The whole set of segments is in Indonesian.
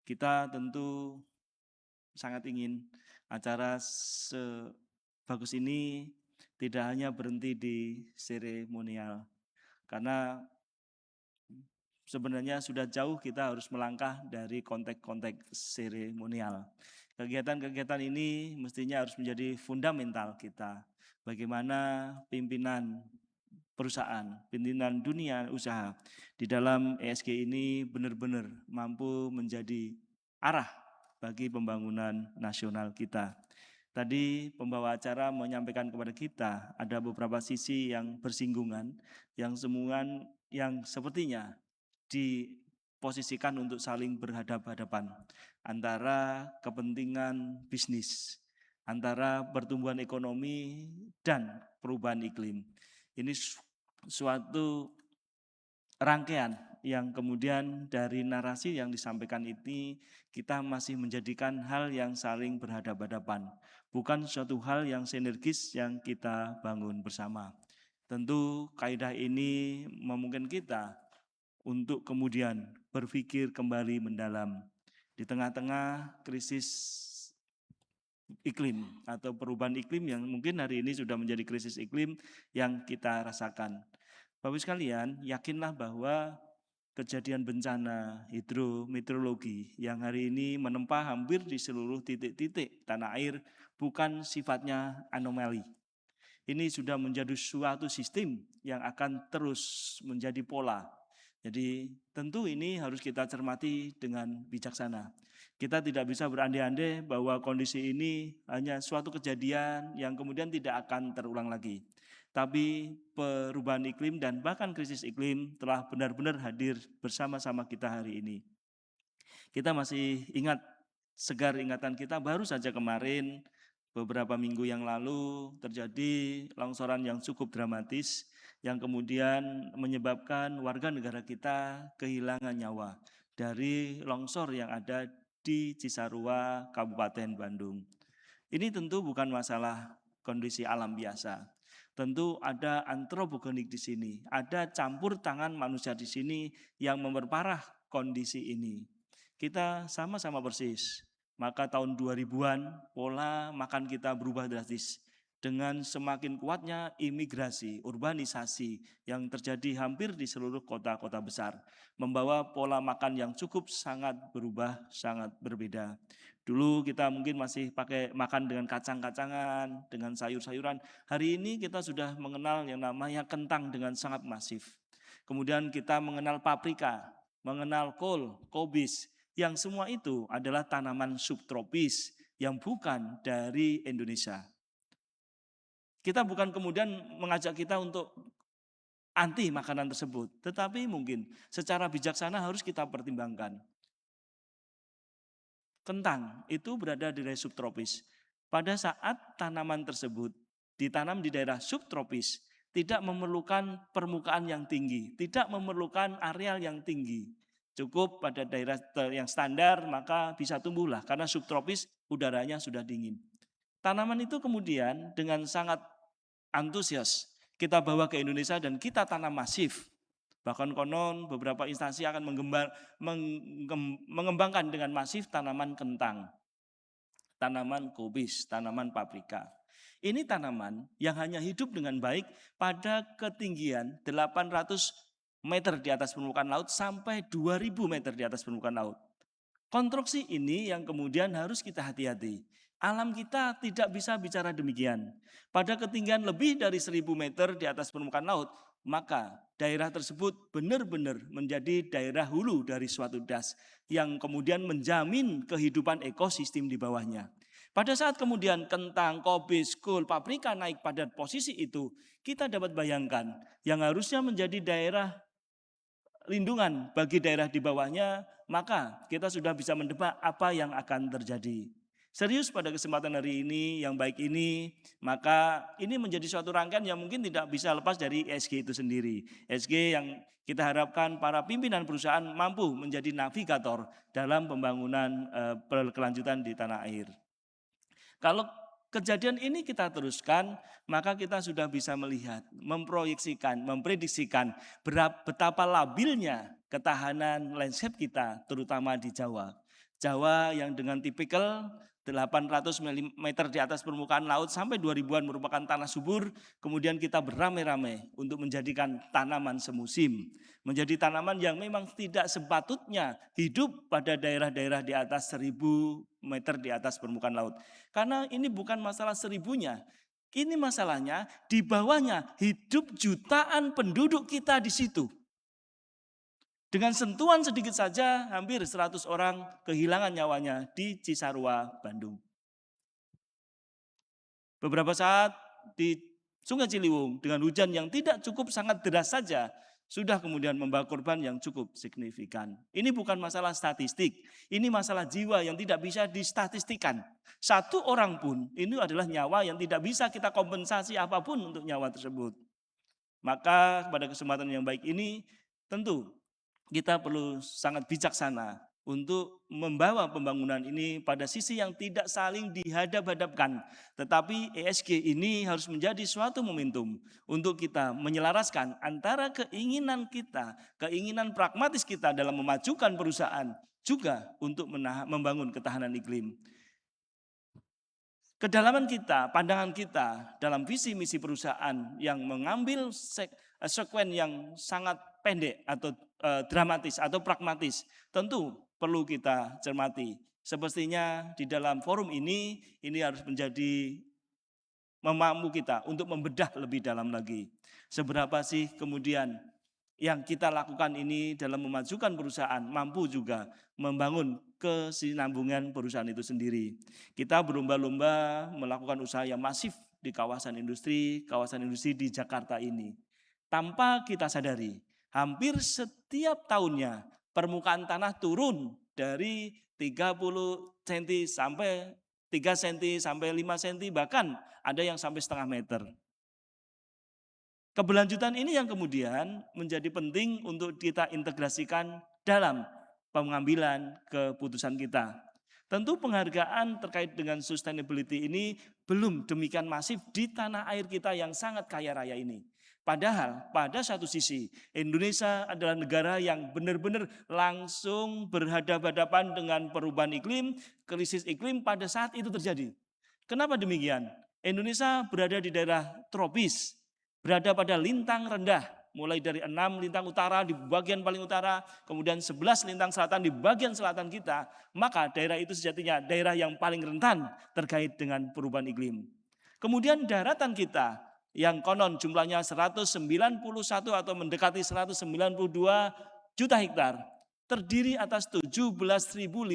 Kita tentu sangat ingin acara sebagus ini tidak hanya berhenti di seremonial, karena sebenarnya sudah jauh kita harus melangkah dari konteks-konteks seremonial. Kegiatan-kegiatan ini mestinya harus menjadi fundamental kita. Bagaimana pimpinan perusahaan, pimpinan dunia usaha di dalam ESG ini benar-benar mampu menjadi arah bagi pembangunan nasional kita. Tadi pembawa acara menyampaikan kepada kita ada beberapa sisi yang bersinggungan, yang sepertinya diposisikan untuk saling berhadapan-hadapan antara kepentingan bisnis, antara pertumbuhan ekonomi dan perubahan iklim. Ini suatu rangkaian yang kemudian dari narasi yang disampaikan ini kita masih menjadikan hal yang saling berhadapan-hadapan, bukan suatu hal yang sinergis yang kita bangun bersama. Tentu kaidah ini memungkinkan kita untuk kemudian berpikir kembali mendalam di tengah-tengah krisis iklim atau perubahan iklim yang mungkin hari ini sudah menjadi krisis iklim yang kita rasakan. Bapak sekalian, yakinlah bahwa kejadian bencana hidrometeorologi yang hari ini menempa hampir di seluruh titik-titik tanah air bukan sifatnya anomali. Ini sudah menjadi suatu sistem yang akan terus menjadi pola. Jadi tentu ini harus kita cermati dengan bijaksana. Kita tidak bisa berandai-andai bahwa kondisi ini hanya suatu kejadian yang kemudian tidak akan terulang lagi. Tapi perubahan iklim dan bahkan krisis iklim telah benar-benar hadir bersama-sama kita hari ini. Kita masih ingat, segar ingatan kita baru saja kemarin beberapa minggu yang lalu terjadi longsoran yang cukup dramatis yang kemudian menyebabkan warga negara kita kehilangan nyawa dari longsor yang ada di Cisarua, Kabupaten Bandung. Ini tentu bukan masalah kondisi alam biasa. Tentu ada antropogenik di sini, ada campur tangan manusia di sini yang memperparah kondisi ini. Kita sama-sama persis. Maka tahun 2000-an pola makan kita berubah drastis dengan semakin kuatnya imigrasi, urbanisasi yang terjadi hampir di seluruh kota-kota besar, membawa pola makan yang cukup sangat berubah, sangat berbeda. Dulu kita mungkin masih pakai makan dengan kacang-kacangan, dengan sayur-sayuran. Hari ini kita sudah mengenal yang namanya kentang dengan sangat masif. Kemudian kita mengenal paprika, mengenal kol, kobis, yang semua itu adalah tanaman subtropis yang bukan dari Indonesia. Kita bukan kemudian mengajak kita untuk anti makanan tersebut, tetapi mungkin secara bijaksana harus kita pertimbangkan. Kentang itu berada di daerah subtropis. Pada saat tanaman tersebut ditanam di daerah subtropis, tidak memerlukan permukaan yang tinggi, tidak memerlukan areal yang tinggi. Cukup pada daerah yang standar maka bisa tumbuhlah karena subtropis udaranya sudah dingin. Tanaman itu kemudian dengan sangat antusias kita bawa ke Indonesia dan kita tanam masif. Bahkan konon beberapa instansi akan mengembangkan dengan masif tanaman kentang, tanaman kobis, tanaman paprika. Ini tanaman yang hanya hidup dengan baik pada ketinggian 800 meter di atas permukaan laut sampai 2000 meter di atas permukaan laut. Konstruksi ini yang kemudian harus kita hati-hati. Alam kita tidak bisa bicara demikian. Pada ketinggian lebih dari 1000 meter di atas permukaan laut, maka daerah tersebut benar-benar menjadi daerah hulu dari suatu das yang kemudian menjamin kehidupan ekosistem di bawahnya. Pada saat kemudian kentang, kobis, kol, paprika naik pada posisi itu, kita dapat bayangkan yang harusnya menjadi daerah lindungan bagi daerah di bawahnya, maka kita sudah bisa mendebak apa yang akan terjadi. Serius pada kesempatan hari ini, yang baik ini, maka ini menjadi suatu rangkaian yang mungkin tidak bisa lepas dari ESG itu sendiri. ESG yang kita harapkan para pimpinan perusahaan mampu menjadi navigator dalam pembangunan berkelanjutan di tanah air. Kalau kejadian ini kita teruskan, maka kita sudah bisa melihat, memproyeksikan, memprediksikan betapa labilnya ketahanan landscape kita, terutama di Jawa. Jawa yang dengan tipikal 800 meter di atas permukaan laut sampai 2000-an merupakan tanah subur, kemudian kita beramai-ramai untuk menjadikan tanaman semusim. Menjadi tanaman yang memang tidak sepatutnya hidup pada daerah-daerah di atas 1000 meter di atas permukaan laut. Karena ini bukan masalah 1000-nya, ini masalahnya di bawahnya hidup jutaan penduduk kita di situ. Dengan sentuhan sedikit saja, hampir 100 orang kehilangan nyawanya di Cisarua, Bandung. Beberapa saat di Sungai Ciliwung dengan hujan yang tidak cukup sangat deras saja, sudah kemudian membawa korban yang cukup signifikan. Ini bukan masalah statistik, ini masalah jiwa yang tidak bisa distatistikkan. Satu orang pun, ini adalah nyawa yang tidak bisa kita kompensasi apapun untuk nyawa tersebut. Maka pada kesempatan yang baik ini, tentu kita perlu sangat bijaksana untuk membawa pembangunan ini pada sisi yang tidak saling dihadap-hadapkan. Tetapi ESG ini harus menjadi suatu momentum untuk kita menyelaraskan antara keinginan kita, keinginan pragmatis kita dalam memajukan perusahaan, juga untuk membangun ketahanan iklim. Kedalaman kita, pandangan kita dalam visi misi perusahaan yang mengambil sekuen yang sangat pendek atau dramatis atau pragmatis, tentu perlu kita cermati. Semestinya di dalam forum ini harus menjadi memampu kita untuk membedah lebih dalam lagi. Seberapa sih kemudian yang kita lakukan ini dalam memajukan perusahaan mampu juga membangun kesinambungan perusahaan itu sendiri. Kita berlomba-lomba melakukan usaha yang masif di kawasan industri di Jakarta ini. Tanpa kita sadari, hampir setiap tahunnya permukaan tanah turun dari 30 cm sampai 3 cm sampai 5 cm, bahkan ada yang sampai setengah meter. Keberlanjutan ini yang kemudian menjadi penting untuk kita integrasikan dalam pengambilan keputusan kita. Tentu penghargaan terkait dengan sustainability ini belum demikian masif di tanah air kita yang sangat kaya raya ini. Padahal pada satu sisi Indonesia adalah negara yang benar-benar langsung berhadapan-hadapan dengan perubahan iklim, krisis iklim pada saat itu terjadi. Kenapa demikian? Indonesia berada di daerah tropis, berada pada lintang rendah, mulai dari 6 lintang utara di bagian paling utara, kemudian 11 lintang selatan di bagian selatan kita, maka daerah itu sejatinya daerah yang paling rentan terkait dengan perubahan iklim. Kemudian daratan kita yang konon jumlahnya 191 atau mendekati 192 juta hektar, terdiri atas 17.500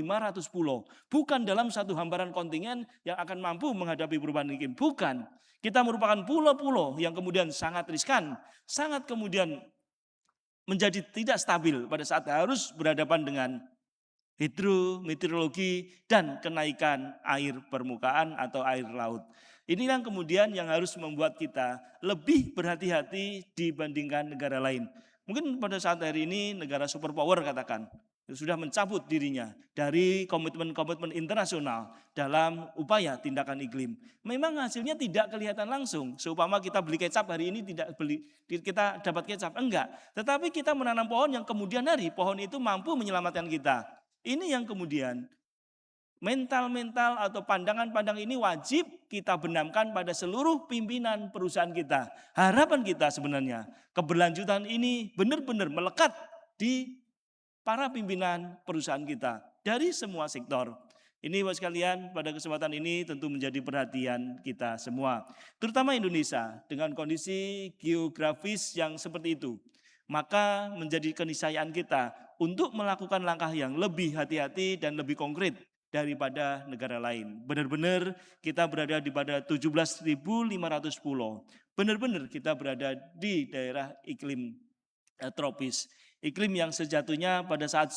pulau. Bukan dalam satu hamparan kontingen yang akan mampu menghadapi perubahan iklim, bukan. Kita merupakan pulau-pulau yang kemudian sangat riskan, sangat kemudian menjadi tidak stabil pada saat harus berhadapan dengan hidrometeorologi dan kenaikan air permukaan atau air laut. Ini yang kemudian yang harus membuat kita lebih berhati-hati dibandingkan negara lain. Mungkin pada saat hari ini negara superpower katakan, sudah mencabut dirinya dari komitmen-komitmen internasional dalam upaya tindakan iklim. Memang hasilnya tidak kelihatan langsung. Seumpama kita beli kecap hari ini kita dapat kecap, enggak. Tetapi kita menanam pohon yang kemudian hari pohon itu mampu menyelamatkan kita. Ini yang kemudian mental-mental atau pandangan-pandangan ini wajib kita benamkan pada seluruh pimpinan perusahaan kita. Harapan kita sebenarnya keberlanjutan ini benar-benar melekat di para pimpinan perusahaan kita dari semua sektor. Ini Bapak sekalian, pada kesempatan ini tentu menjadi perhatian kita semua, terutama Indonesia dengan kondisi geografis yang seperti itu. Maka menjadi keniscayaan kita untuk melakukan langkah yang lebih hati-hati dan lebih konkret daripada negara lain. Benar-benar kita berada di pada 17.500 pulau. Benar-benar kita berada di daerah iklim tropis. Iklim yang sejatuhnya pada saat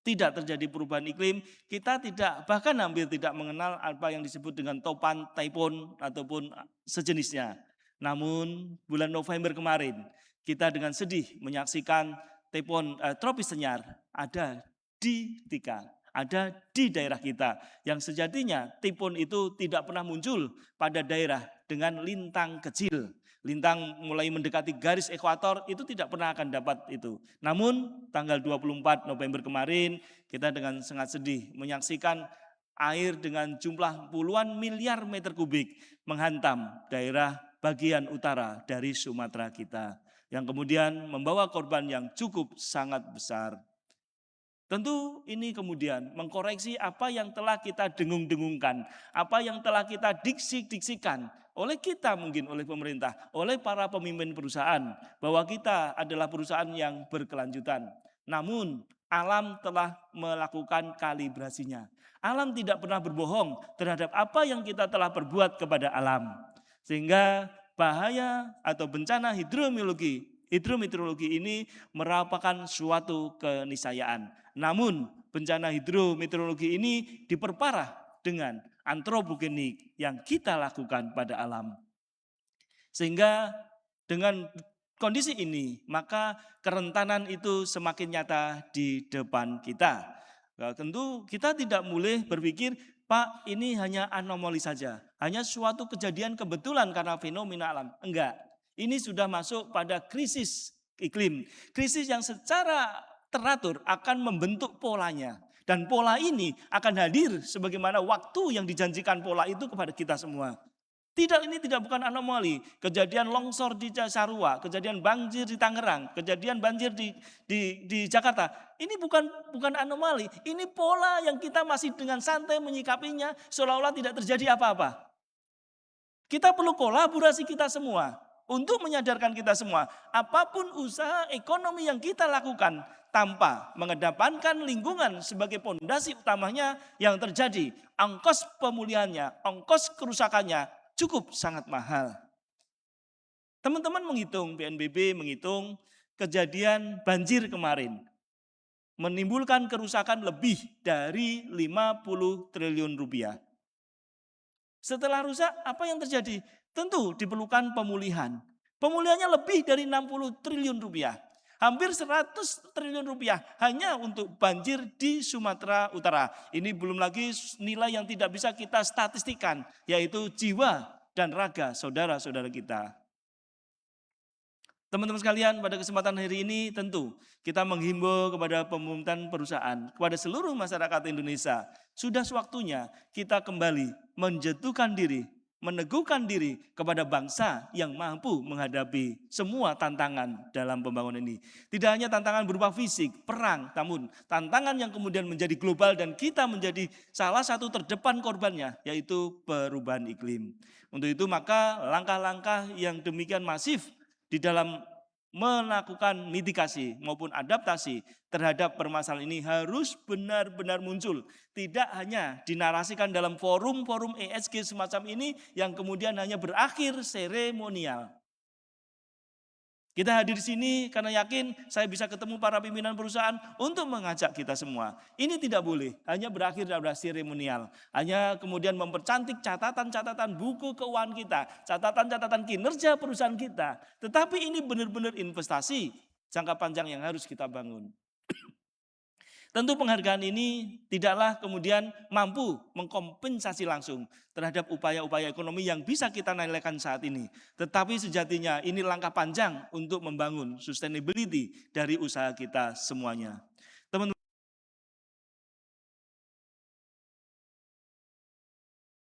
tidak terjadi perubahan iklim, kita bahkan hampir tidak mengenal apa yang disebut dengan topan, taifun ataupun sejenisnya. Namun bulan November kemarin kita dengan sedih menyaksikan taifun tropis Senyar ada di Tika, ada di daerah kita, yang sejatinya taifun itu tidak pernah muncul pada daerah dengan lintang kecil. Lintang mulai mendekati garis ekuator itu tidak pernah akan dapat itu. Namun tanggal 24 November kemarin kita dengan sangat sedih menyaksikan air dengan jumlah puluhan miliar meter kubik menghantam daerah bagian utara dari Sumatera kita, yang kemudian membawa korban yang cukup sangat besar. Tentu ini kemudian mengkoreksi apa yang telah kita dengung-dengungkan, apa yang telah kita diksi-diksikan oleh kita, mungkin oleh pemerintah, oleh para pemimpin perusahaan, bahwa kita adalah perusahaan yang berkelanjutan. Namun alam telah melakukan kalibrasinya. Alam tidak pernah berbohong terhadap apa yang kita telah perbuat kepada alam. Sehingga bahaya atau bencana hidrometeorologi ini merupakan suatu keniscayaan. Namun bencana hidrometeorologi ini diperparah dengan antropogenik yang kita lakukan pada alam. Sehingga dengan kondisi ini maka kerentanan itu semakin nyata di depan kita. Nah, tentu kita tidak boleh berpikir, Pak, ini hanya anomali saja, hanya suatu kejadian kebetulan karena fenomena alam. Enggak, ini sudah masuk pada krisis iklim, krisis yang secara teratur akan membentuk polanya. Dan pola ini akan hadir sebagaimana waktu yang dijanjikan pola itu kepada kita semua. Ini tidak bukan anomali. Kejadian longsor di Cisarua, kejadian banjir di Tangerang, kejadian banjir di Jakarta. Ini bukan anomali. Ini pola yang kita masih dengan santai menyikapinya seolah-olah tidak terjadi apa-apa. Kita perlu kolaborasi kita semua untuk menyadarkan kita semua, apapun usaha ekonomi yang kita lakukan tanpa mengedepankan lingkungan sebagai pondasi utamanya, yang terjadi ongkos pemulihannya, ongkos kerusakannya cukup sangat mahal. Teman-teman menghitung, BNPB menghitung kejadian banjir kemarin menimbulkan kerusakan lebih dari 50 triliun rupiah. Setelah rusak, apa yang terjadi? Tentu diperlukan pemulihan. Pemulihannya lebih dari 60 triliun rupiah. Hampir 100 triliun rupiah hanya untuk banjir di Sumatera Utara. Ini belum lagi nilai yang tidak bisa kita statistikan, yaitu jiwa dan raga saudara-saudara kita. Teman-teman sekalian, pada kesempatan hari ini tentu kita menghimbau kepada pemerintahan perusahaan, kepada seluruh masyarakat Indonesia. Sudah sewaktunya kita kembali menjatuhkan diri, meneguhkan diri kepada bangsa yang mampu menghadapi semua tantangan dalam pembangunan ini. Tidak hanya tantangan berupa fisik, perang, namun tantangan yang kemudian menjadi global dan kita menjadi salah satu terdepan korbannya, yaitu perubahan iklim. Untuk itu maka langkah-langkah yang demikian masif di dalam melakukan mitigasi maupun adaptasi terhadap permasalahan ini harus benar-benar muncul. Tidak hanya dinarasikan dalam forum-forum ESG semacam ini yang kemudian hanya berakhir seremonial. Kita hadir di sini karena yakin saya bisa ketemu para pimpinan perusahaan untuk mengajak kita semua. Ini tidak boleh hanya berakhir dalam seremonial. Hanya kemudian mempercantik catatan-catatan buku keuangan kita, catatan-catatan kinerja perusahaan kita. Tetapi ini benar-benar investasi jangka panjang yang harus kita bangun. Tentu penghargaan ini tidaklah kemudian mampu mengkompensasi langsung terhadap upaya-upaya ekonomi yang bisa kita nilaikan saat ini. Tetapi sejatinya ini langkah panjang untuk membangun sustainability dari usaha kita semuanya.